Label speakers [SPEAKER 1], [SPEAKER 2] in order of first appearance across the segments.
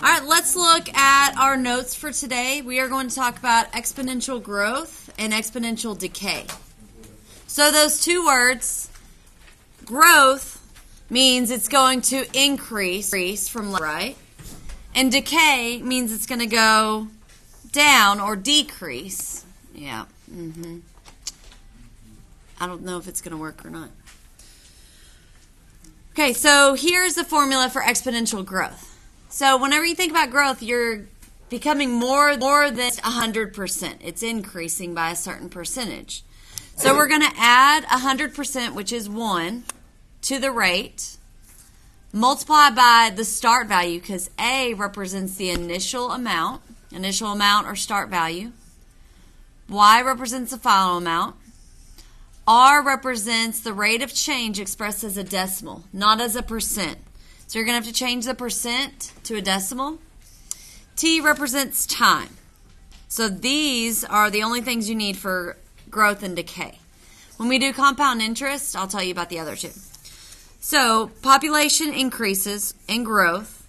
[SPEAKER 1] All right, let's look at our notes for today. We are going to talk about exponential growth and exponential decay. So those two words, growth means it's going to increase from left to right, and decay means it's going to go down or decrease. Yeah. I don't know if it's going to work or not. Okay, so here's the formula for exponential growth. So whenever you think about growth, you're becoming more than 100%. It's increasing by a certain percentage. So we're going to add 100%, which is 1, to the rate, multiply by the start value, because A represents the initial amount or start value. Y represents the final amount. R represents the rate of change expressed as a decimal, not as a percent. So you're going to have to change the percent to a decimal. T represents time. So these are the only things you need for growth and decay. When we do compound interest, I'll tell you about the other two. So population increases and growth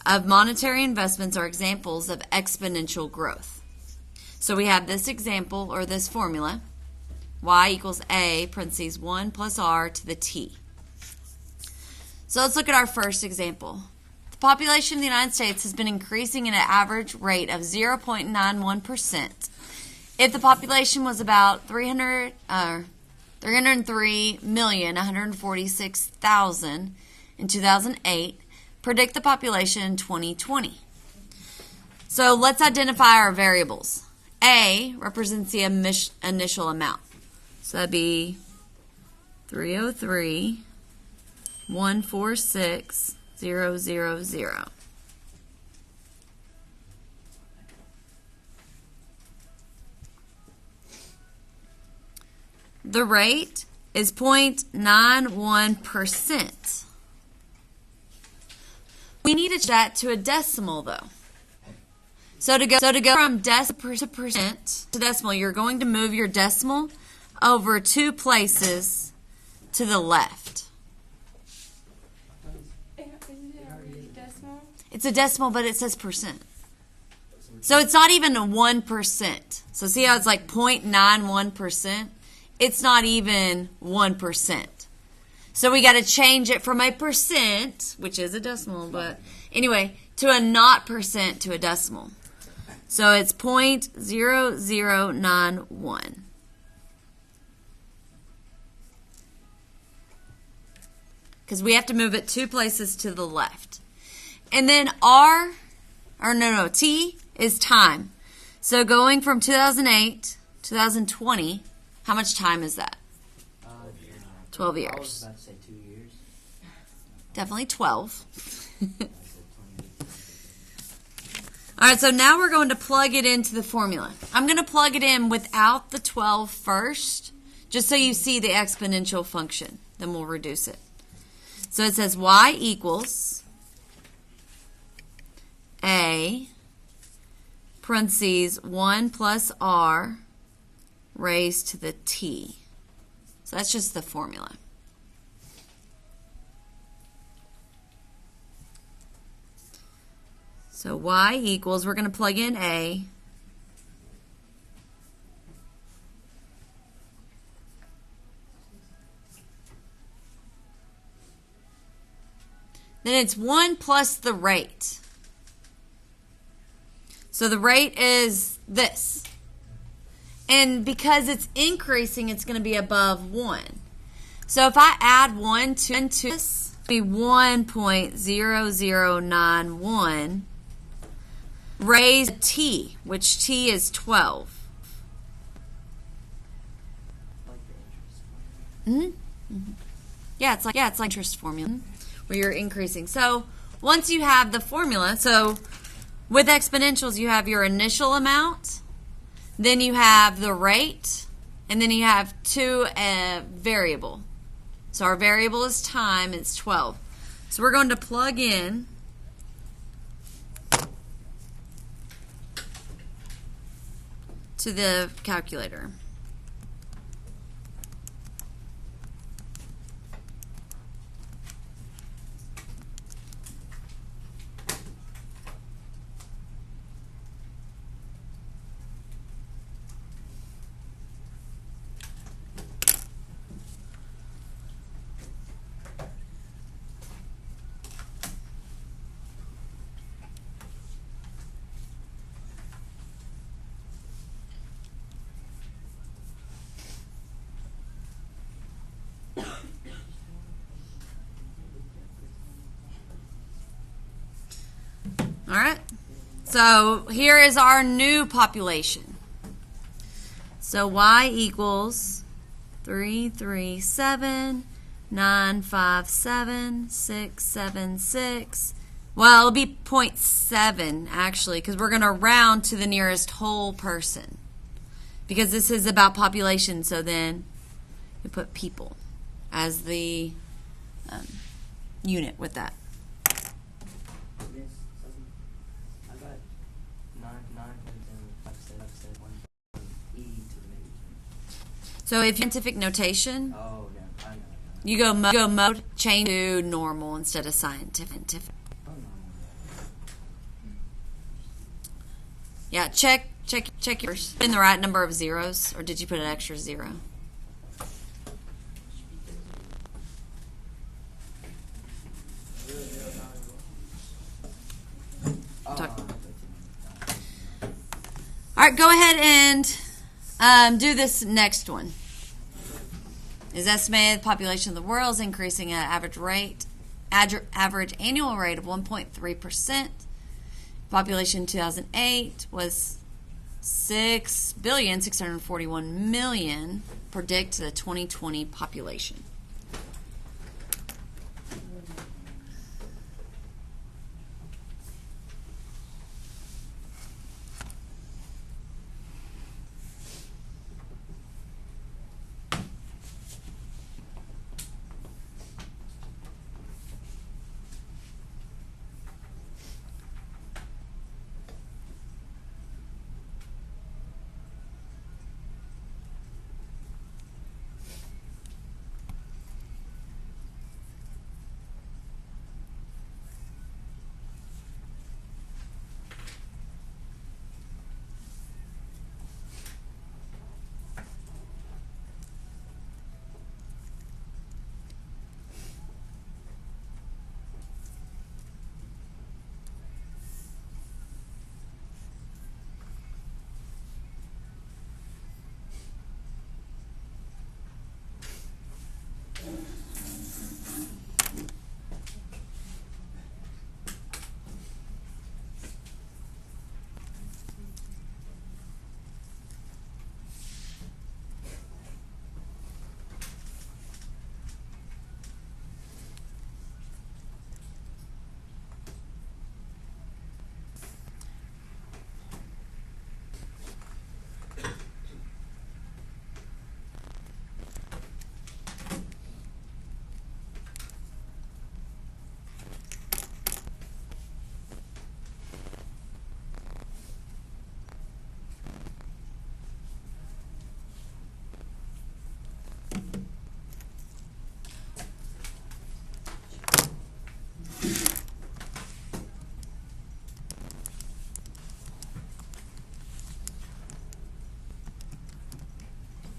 [SPEAKER 1] of monetary investments are examples of exponential growth. So we have this example or this formula. Y equals A, parentheses 1 plus R to the T. So let's look at our first example. The population of the United States has been increasing at an average rate of 0.91%. If the population was about 303,146,000 in 2008, predict the population in 2020. So let's identify our variables. A represents the initial amount. So that'd be 303,146,000. The rate is 0.91%. We need to change that to a decimal, though. So to go from decimal to percent to decimal, you're going to move your decimal over 2 places to the left.
[SPEAKER 2] Isn't it already decimal?
[SPEAKER 1] It's a decimal, but it says percent. So it's not even a 1%. So see how it's like 0.91%? It's not even 1%. So we got to change it from a percent, which is a decimal, but anyway, to a not percent to a decimal. So it's 0.0091. Because we have to move it 2 places to the left. And then T is time. So going from 2008 to 2020, how much time is that? 12 years.
[SPEAKER 3] I was about to say 2 years.
[SPEAKER 1] Definitely 12. All right, so now we're going to plug it into the formula. I'm going to plug it in without the 12 first, just so you see the exponential function. Then we'll reduce it. So it says Y equals A, parentheses 1 plus R raised to the T. So that's just the formula. So Y equals, we're going to plug in A. Then it's 1 plus the rate. So the rate is this. And because it's increasing, it's going to be above 1. So if I add 1 to this, it will be 1.0091 raised to T, which T is 12. Yeah, it's like interest formula where you're increasing. So once you have the formula, so with exponentials you have your initial amount, then you have the rate, and then you have a variable. So our variable is time, it's 12. So we're going to plug in to the calculator. All right. So here is our new population. So y equals 337,957,676. Well, it'll be 0.7 actually, because we're going to round to the nearest whole person. Because this is about population, so then you put people as the unit with that. So if scientific notation, you go mode, change to normal instead of scientific. Yeah, check yours. In the right number of zeros, or did you put an extra zero? All right, go ahead and do this next one. Is estimated the population of the world is increasing at average annual rate of 1.3%. Population in 2008 was 6,641,000,000. Predict the 2020 population.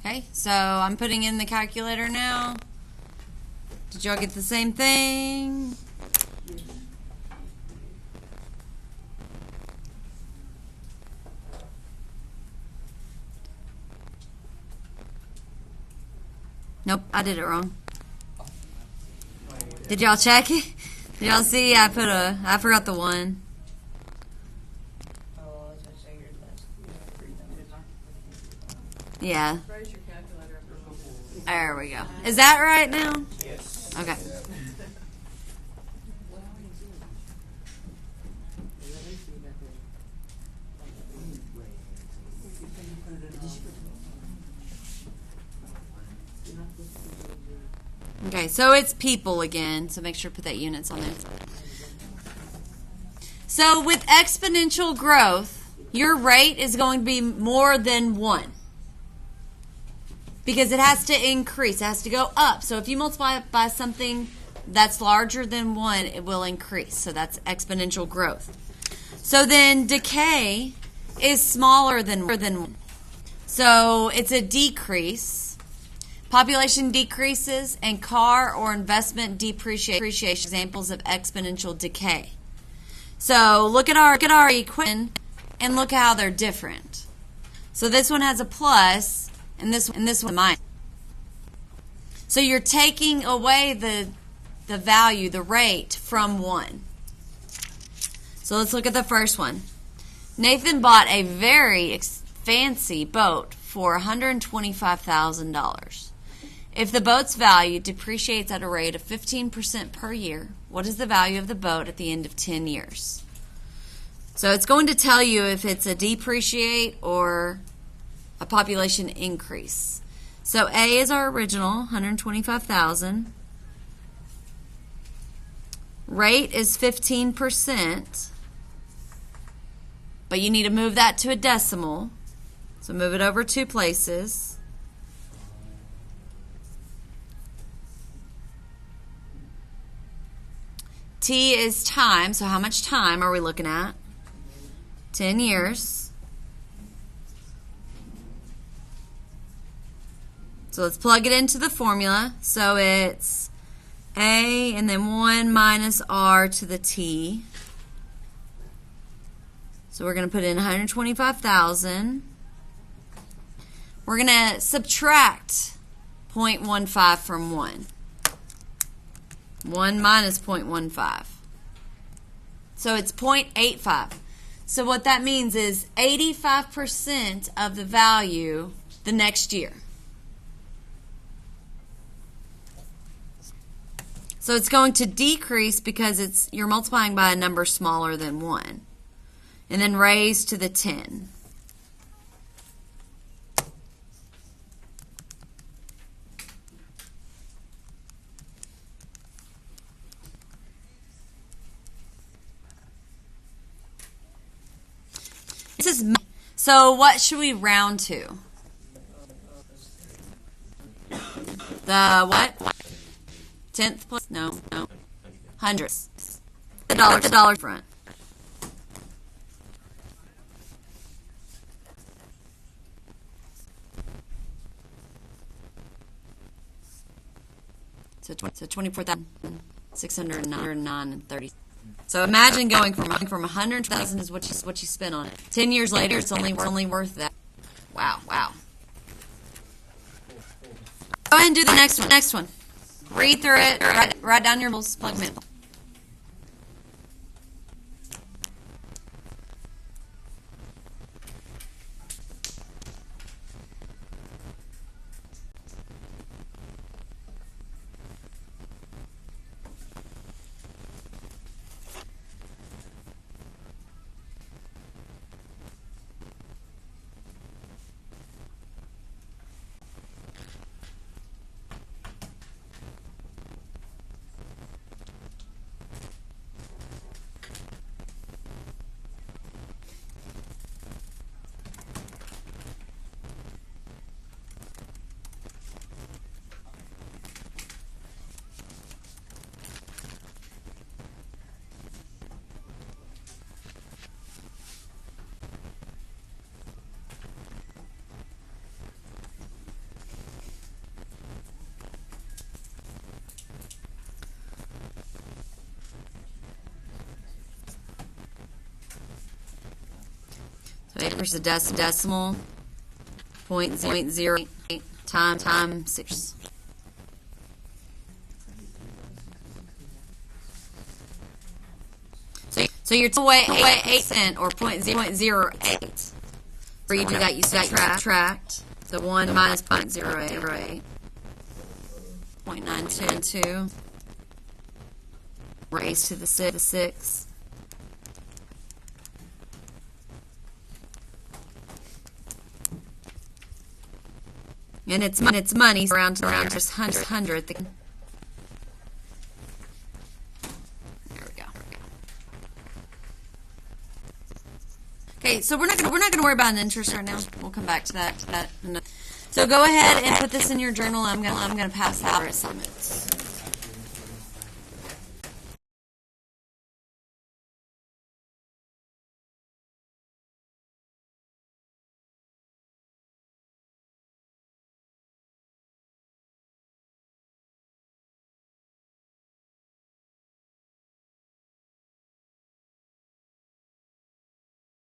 [SPEAKER 1] Okay, so I'm putting in the calculator now. Did y'all get the same thing? Nope, I did it wrong. Did y'all check it? Did y'all see? I forgot the one. Yeah. There we go. Is that right now?
[SPEAKER 3] Yes.
[SPEAKER 1] Okay. Okay, so it's people again, so make sure to put that units on there. So with exponential growth, your rate is going to be more than 1. Because it has to increase, it has to go up. So if you multiply it by something that's larger than 1, it will increase. So that's exponential growth. So then decay is smaller than 1. So it's a decrease. Population decreases and car or investment depreciation, examples of exponential decay. So look at our equation and look how they're different. So this one has a plus and this one minus. So you're taking away the value, the rate from 1. So let's look at the first one. Nathan bought a very fancy boat for $125,000. If the boat's value depreciates at a rate of 15% per year, what is the value of the boat at the end of 10 years? So it's going to tell you if it's a depreciate or a population increase. So A is our original, 125,000. Rate is 15%, but you need to move that to a decimal. So move it over 2 places. T is time, so how much time are we looking at? 10 years. So let's plug it into the formula. So it's A and then 1 minus R to the T. So we're going to put in 125,000. We're going to subtract 0.15 from 1. 1 minus 0.15. So it's 0.85. So what that means is 85% of the value the next year. So it's going to decrease because you're multiplying by a number smaller than 1. And then raise to the 10. This is so what should we round to? The what? 10th place? No. Hundredths. The dollar front. So 24,609.30. So imagine going from 100,000 is what you spent on it. 10 years later, it's only worth that. Wow. Go ahead and do the next one. Read through it. Write down your rules. Plug them in. So here's the decimal. 0.08 times 6. So you're away 8 cent or 0.08. For you do that, you subtract. So 1 minus 0.08. 0.922. Raised to the 6. And it's money around just hundredth. There we go. Okay, so we're not gonna worry about an interest right now. We'll come back to that. So go ahead and put this in your journal. I'm gonna pass out our assignments.